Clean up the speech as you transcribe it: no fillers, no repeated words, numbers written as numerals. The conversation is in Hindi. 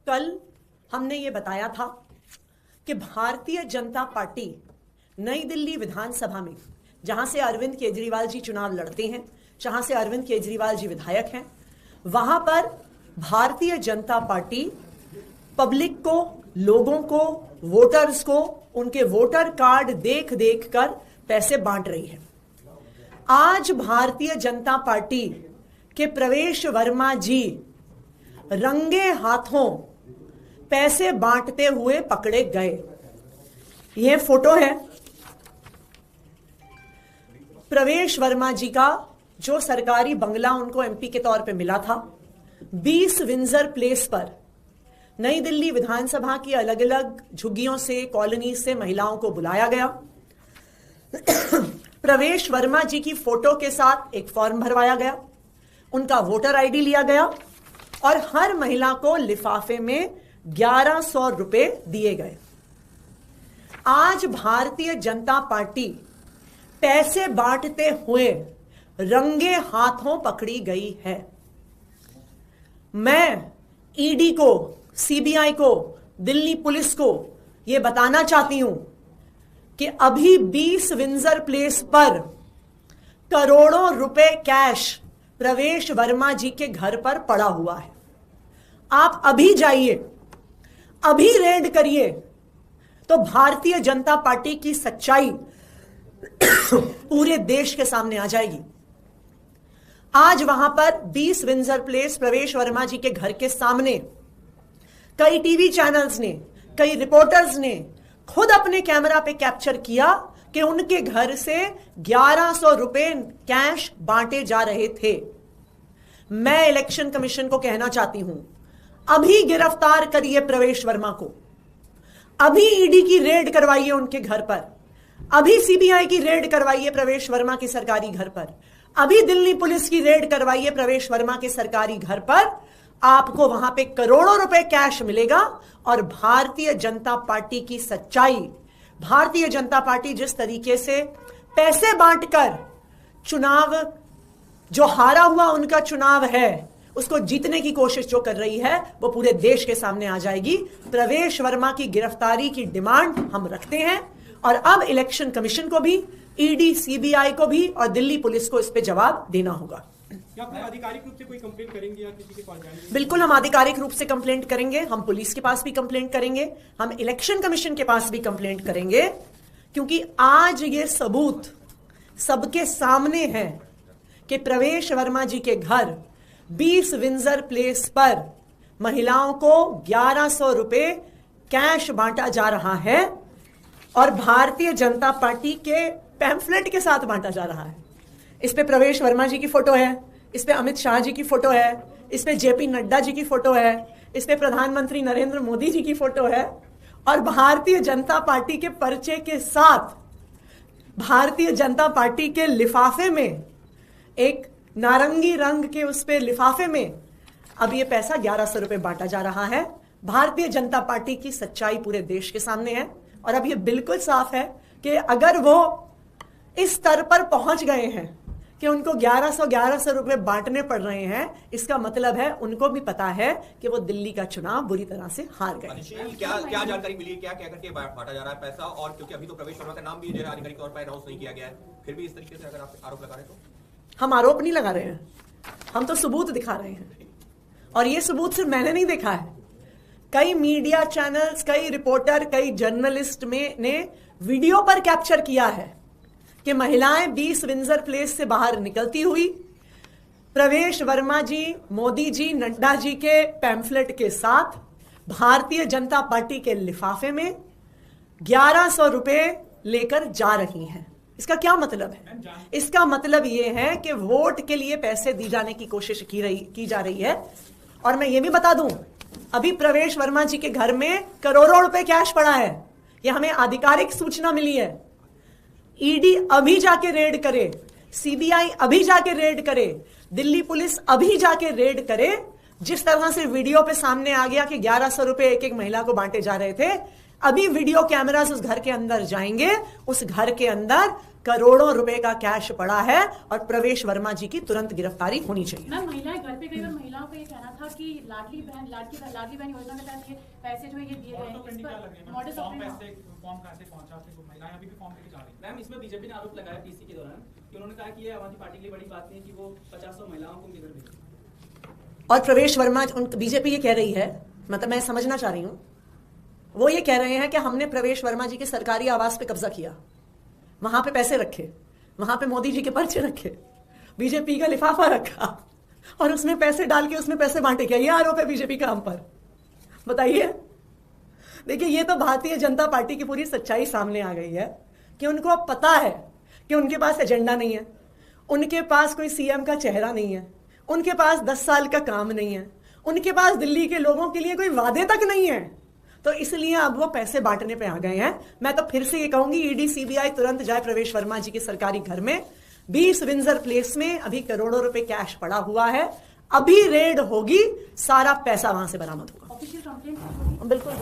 कल हमने ये बताया था कि भारतीय जनता पार्टी नई दिल्ली विधानसभा में, जहां से अरविंद केजरीवाल जी चुनाव लड़ते हैं, जहां से अरविंद केजरीवाल जी विधायक हैं, वहां पर भारतीय जनता पार्टी पब्लिक को, लोगों को, वोटर्स को उनके वोटर कार्ड देख देख कर पैसे बांट रही है। आज भारतीय जनता पार्टी के प्रवेश वर्मा जी रंगे हाथों पैसे बांटते हुए पकड़े गए। यह फोटो है प्रवेश वर्मा जी का, जो सरकारी बंगला उनको एमपी के तौर पे मिला था। 20 विंजर प्लेस पर नई दिल्ली विधानसभा की अलग अलग झुग्गियों से, कॉलोनी से महिलाओं को बुलाया गया। प्रवेश वर्मा जी की फोटो के साथ एक फॉर्म भरवाया गया, उनका वोटर आईडी लिया गया और हर महिला को लिफाफे में 1100 रुपए दिए गए। आज भारतीय जनता पार्टी पैसे बांटते हुए रंगे हाथों पकड़ी गई है। मैं ईडी को, सीबीआई को, दिल्ली पुलिस को यह बताना चाहती हूं कि अभी 20 विंजर प्लेस पर करोड़ों रुपए कैश प्रवेश वर्मा जी के घर पर पड़ा हुआ है। आप अभी जाइए, अभी रेड करिए, तो भारतीय जनता पार्टी की सच्चाई पूरे देश के सामने आ जाएगी। आज वहां पर 20 विंजर प्लेस प्रवेश वर्मा जी के घर के सामने कई टीवी चैनल्स ने, कई रिपोर्टर्स ने खुद अपने कैमरा पे कैप्चर किया कि उनके घर से 1100 रुपए कैश बांटे जा रहे थे। मैं इलेक्शन कमीशन को कहना चाहती हूं, अभी गिरफ्तार करिए प्रवेश वर्मा को, अभी ईडी की रेड करवाइए उनके घर पर, अभी सीबीआई की रेड करवाइए प्रवेश वर्मा के सरकारी घर पर, अभी दिल्ली पुलिस की रेड करवाइए प्रवेश वर्मा के सरकारी घर पर। आपको वहां पे करोड़ों रुपए कैश मिलेगा और भारतीय जनता पार्टी की सच्चाई, भारतीय जनता पार्टी जिस तरीके से पैसे बांटकर चुनाव, जो हारा हुआ उनका चुनाव है, उसको जीतने की कोशिश जो कर रही है, वो पूरे देश के सामने आ जाएगी। प्रवेश वर्मा की गिरफ्तारी की डिमांड हम रखते हैं और अब इलेक्शन कमीशन को भी, ईडी, सीबीआई को भी और दिल्ली पुलिस को इस पे जवाब देना होगा। क्या आप आधिकारिक रूप से कोई कंप्लेंट करेंगे या किसी के पास जाएंगे? बिल्कुल, हम आधिकारिक रूप से कंप्लेंट करेंगे, हम पुलिस के पास भी कंप्लेंट करेंगे, हम इलेक्शन कमीशन के पास भी कंप्लेंट करेंगे, क्योंकि आज ये सबूत सबके सामने है कि प्रवेश वर्मा जी के घर 20 विंजर प्लेस पर महिलाओं को 1100 रुपए कैश बांटा जा रहा है और भारतीय जनता पार्टी के पैम्फलेट के साथ बांटा जा रहा है। इस पे प्रवेश वर्मा जी की फोटो है, इस पे अमित शाह जी की फोटो है, इस पे जेपी नड्डा जी की फोटो है, इस पे प्रधानमंत्री नरेंद्र मोदी जी की फोटो है और भारतीय जनता पार्टी के पर्चे के साथ भारतीय जनता पार्टी के लिफाफे में, एक नारंगी रंग के उस पे लिफाफे में अब ये पैसा 1100 रुपए बांटा जा रहा है। भारतीय जनता पार्टी की सच्चाई पूरे देश के सामने है और अब ये बिल्कुल साफ है कि अगर वो इस स्तर पर पहुंच गए हैं कि उनको 1100 रुपए बांटने पड़ रहे हैं, इसका मतलब है उनको भी पता है कि वो दिल्ली का चुनाव बुरी तरह से हार गए। क्या जानकारी मिली है, क्या करके बांटा जा रहा है पैसा? और क्योंकि अभी तो प्रवेश वर्मा का नाम भी आधिकारिक तौर पर अनाउंस नहीं किया गया है, फिर भी इस तरीके से अगर आप आरोप लगा रहे हैं तो? हम आरोप नहीं लगा रहे हैं, हम तो सबूत दिखा रहे हैं और ये सबूत सिर्फ मैंने नहीं देखा है, कई मीडिया चैनल्स, कई रिपोर्टर, कई जर्नलिस्ट ने वीडियो पर कैप्चर किया है कि महिलाएं 20 विंजर प्लेस से बाहर निकलती हुई प्रवेश वर्मा जी, मोदी जी, नड्डा जी के पैम्फलेट के साथ भारतीय जनता पार्टी के लिफाफे में 1100 रुपए लेकर जा रही हैं। इसका क्या मतलब है? इसका मतलब यह है कि वोट के लिए पैसे दी जाने की कोशिश की जा रही है। और मैं ये भी बता दूं, अभी प्रवेश वर्मा जी के घर में करोड़ों रुपए कैश पड़ा है, यह हमें आधिकारिक सूचना मिली है। ईडी अभी जाके रेड करे, सीबीआई अभी जाके रेड करे, दिल्ली पुलिस अभी जाके रेड करे। जिस तरह से वीडियो पे सामने आ गया कि 1100 रुपए एक एक महिला को बांटे जा रहे थे, अभी वीडियो कैमरास उस घर के अंदर जाएंगे, उस घर के अंदर करोड़ों रुपए का कैश पड़ा है और प्रवेश वर्मा जी की तुरंत गिरफ्तारी होनी चाहिए। मैम, महिलाएं घर पे गई और महिलाओं का ये कहना था कि लाडली बहन योजना के तहत ये पैसे जो ये दिए गए हैं, मॉडल फॉर्म कैसे पहुंचा आपके को? महिलाएं अभी भी फॉर्म लेके जा रही हैं। मैम, इसमें बीजेपी ने आरोप लगाया पीसी के दौरान कि उन्होंने कहा कि ये आम आदमी पार्टी के लिए बड़ी बात नहीं कि वो 50 महिलाओं को उनके घर भेजे। और प्रवेश वर्मा, बीजेपी ये कह रही है, मतलब मैं समझना चाह रही हूं, वो ये कह रहे हैं कि हमने प्रवेश वर्मा जी के सरकारी आवास पे कब्जा किया, वहां पे पैसे रखे, वहां पे मोदी जी के पर्चे रखे, बीजेपी का लिफाफा रखा और उसमें पैसे डाल के उसमें पैसे बांटे। क्या ये आरोप है बीजेपी का हम पर? बताइए। देखिए, ये तो भारतीय जनता पार्टी की पूरी सच्चाई सामने आ गई है कि उनको अब पता है कि उनके पास एजेंडा नहीं है, उनके पास कोई सीएम का चेहरा नहीं है, उनके पास 10 साल का काम नहीं है, उनके पास दिल्ली के लोगों के लिए कोई वादे तक नहीं है। तो इसलिए अब वो पैसे बांटने पे आ गए हैं। मैं तो फिर से ये कहूंगी, ईडी सीबीआई तुरंत जाए प्रवेश वर्मा जी के सरकारी घर में। 20 विंजर प्लेस में अभी करोड़ों रुपए कैश पड़ा हुआ है, अभी रेड होगी, सारा पैसा वहां से बरामद होगा। ऑफिशियल कंप्लेंट बिल्कुल।